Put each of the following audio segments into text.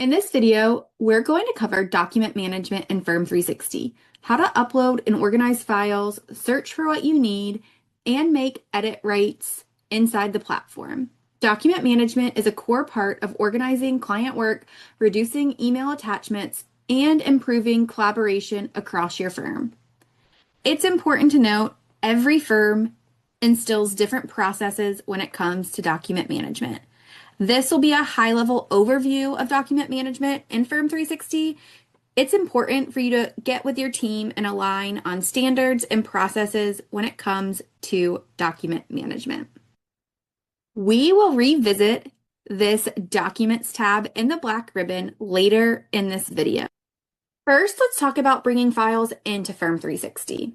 In this video, we're going to cover document management in Firm360, how to upload and organize files, search for what you need, and make edit rights inside the platform. Document management is a core part of organizing client work, reducing email attachments, and improving collaboration across your firm. It's important to note every firm instills different processes when it comes to document management. This will be a high-level overview of document management in Firm360. It's important for you to get with your team and align on standards and processes when it comes to document management. We will revisit this Documents tab in the black ribbon later in this video. First, let's talk about bringing files into Firm360.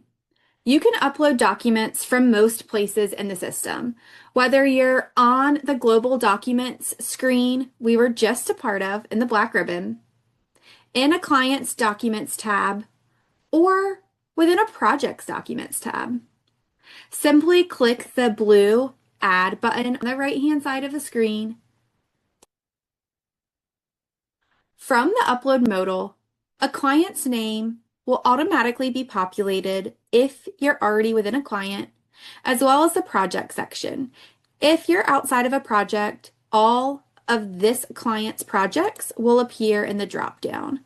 You can upload documents from most places in the system, whether you're on the Global Documents screen we were just a part of in the black ribbon, in a Client's Documents tab, or within a Projects Documents tab. Simply click the blue Add button on the right-hand side of the screen. From the upload modal, a client's name will automatically be populated if you're already within a client, as well as the project section. If you're outside of a project, all of this client's projects will appear in the drop-down.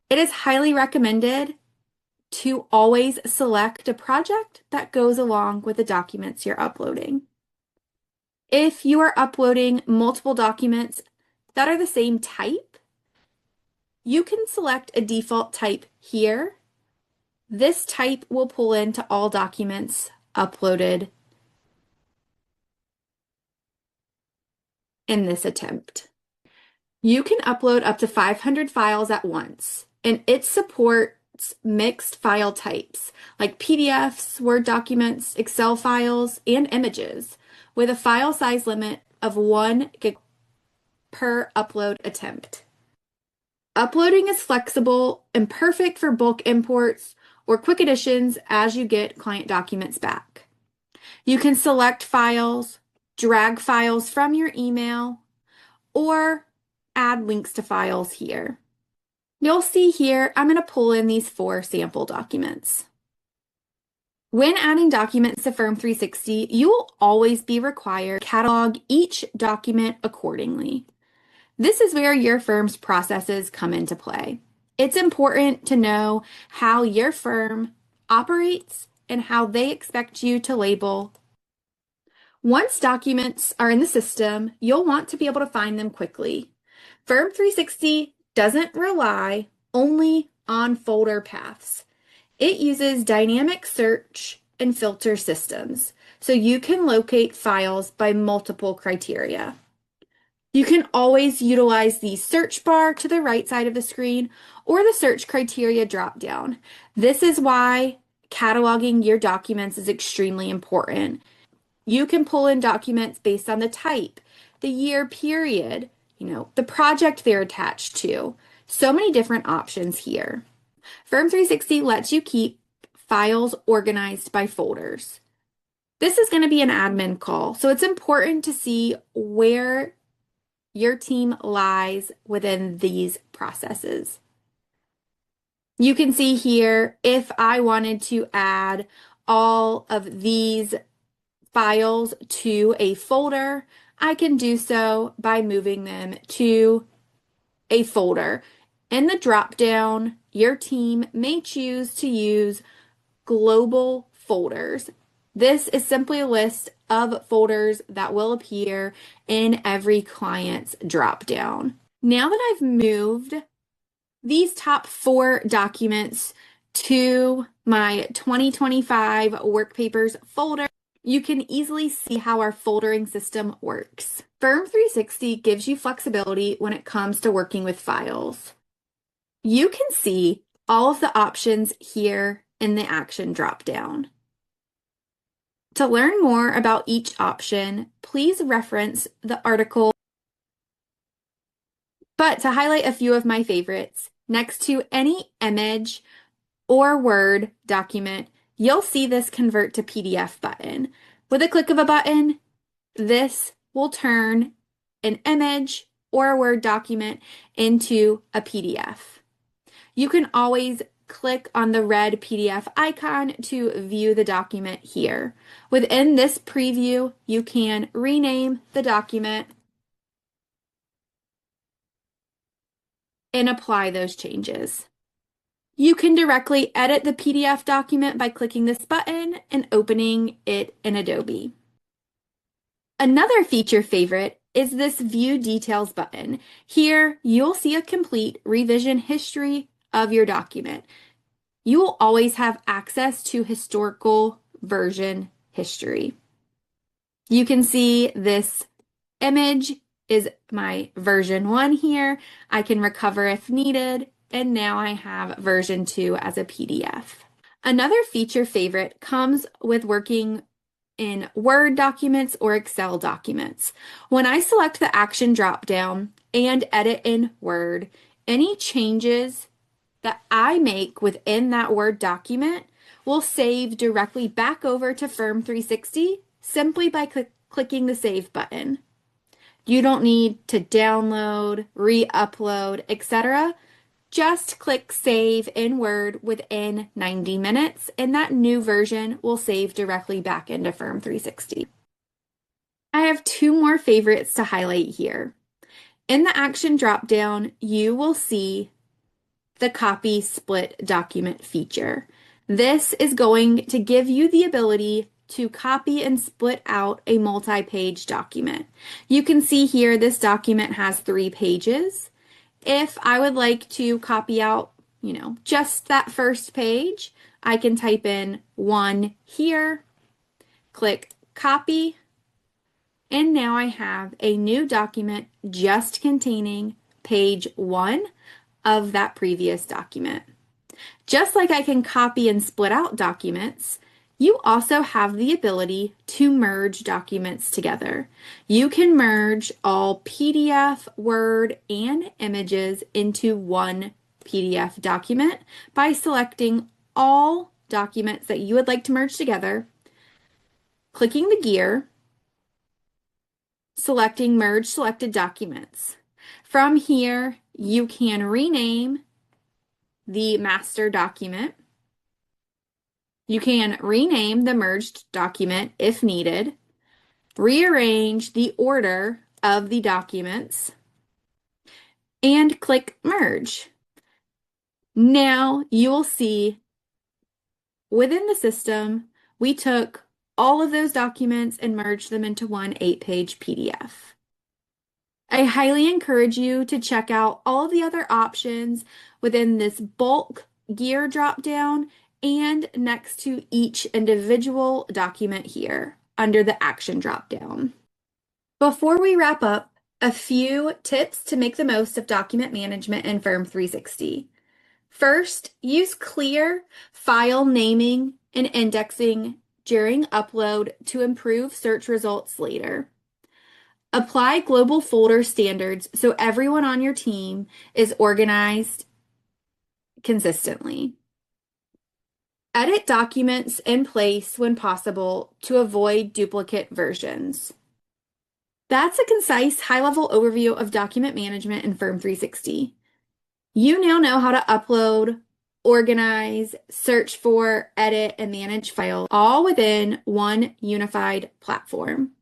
It is highly recommended to always select a project that goes along with the documents you're uploading. If you are uploading multiple documents that are the same type, you can select a default type here. This type will pull into all documents uploaded in this attempt. You can upload up to 500 files at once, and it supports mixed file types like PDFs, Word documents, Excel files, and images, with a file size limit of 1 gig per upload attempt. Uploading is flexible and perfect for bulk imports or quick additions as you get client documents back. You can select files, drag files from your email, or add links to files here. You'll see here, I'm going to pull in these 4 sample documents. When adding documents to Firm360, you will always be required to catalog each document accordingly. This is where your firm's processes come into play. It's important to know how your firm operates and how they expect you to label. Once documents are in the system, you'll want to be able to find them quickly. Firm360 doesn't rely only on folder paths. It uses dynamic search and filter systems, so you can locate files by multiple criteria. You can always utilize the search bar to the right side of the screen or the search criteria dropdown. This is why cataloging your documents is extremely important. You can pull in documents based on the type, the year period, the project they're attached to. So many different options here. Firm360 lets you keep files organized by folders. This is going to be an admin call, so it's important to see where your team lies within these processes. You can see here, if I wanted to add all of these files to a folder, I can do so by moving them to a folder. In the drop-down, your team may choose to use global folders. This is simply a list of folders that will appear in every client's drop-down. Now that I've moved these top 4 documents to my 2025 work papers folder, you can easily see how our foldering system works. Firm360 gives you flexibility when it comes to working with files. You can see all of the options here in the action dropdown. To learn more about each option, please reference the article. But to highlight a few of my favorites, next to any image or Word document, you'll see this Convert to PDF button. With a click of a button, this will turn an image or a Word document into a PDF. You can always click on the red PDF icon to view the document here. Within this preview, you can rename the document and apply those changes. You can directly edit the PDF document by clicking this button and opening it in Adobe. Another feature favorite is this View Details button. Here, you'll see a complete revision history of your document. You will always have access to historical version history. You can see this image is my version 1 here. I can recover if needed, and now I have version 2 as a PDF. Another feature favorite comes with working in Word documents or Excel documents. When I select the action dropdown and edit in Word, any changes that I make within that Word document will save directly back over to Firm360 simply by clicking the Save button. You don't need to download, re-upload, etc. Just click Save in Word within 90 minutes, and that new version will save directly back into Firm360. I have 2 more favorites to highlight here. In the action dropdown, you will see the copy split document feature. This is going to give you the ability to copy and split out a multi-page document. You can see here this document has 3 pages. If I would like to copy out, just that first page, I can type in 1 here, click copy, and now I have a new document just containing page 1 of that previous document. Just like I can copy and split out documents, you also have the ability to merge documents together. You can merge all PDF, Word, and images into one PDF document by selecting all documents that you would like to merge together, clicking the gear, selecting Merge Selected Documents. From here, you can rename the master document. You can rename the merged document if needed, rearrange the order of the documents, and click Merge. Now you will see within the system, we took all of those documents and merged them into one 8-page PDF. I highly encourage you to check out all of the other options within this bulk gear dropdown and next to each individual document here under the action dropdown. Before we wrap up, a few tips to make the most of document management in Firm360. First, use clear file naming and indexing during upload to improve search results later. Apply global folder standards so everyone on your team is organized consistently. Edit documents in place when possible to avoid duplicate versions. That's a concise, high-level overview of document management in Firm360. You now know how to upload, organize, search for, edit, and manage files all within one unified platform.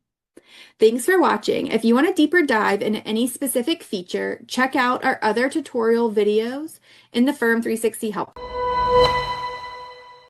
Thanks for watching. If you want a deeper dive into any specific feature, check out our other tutorial videos in the Firm360 help.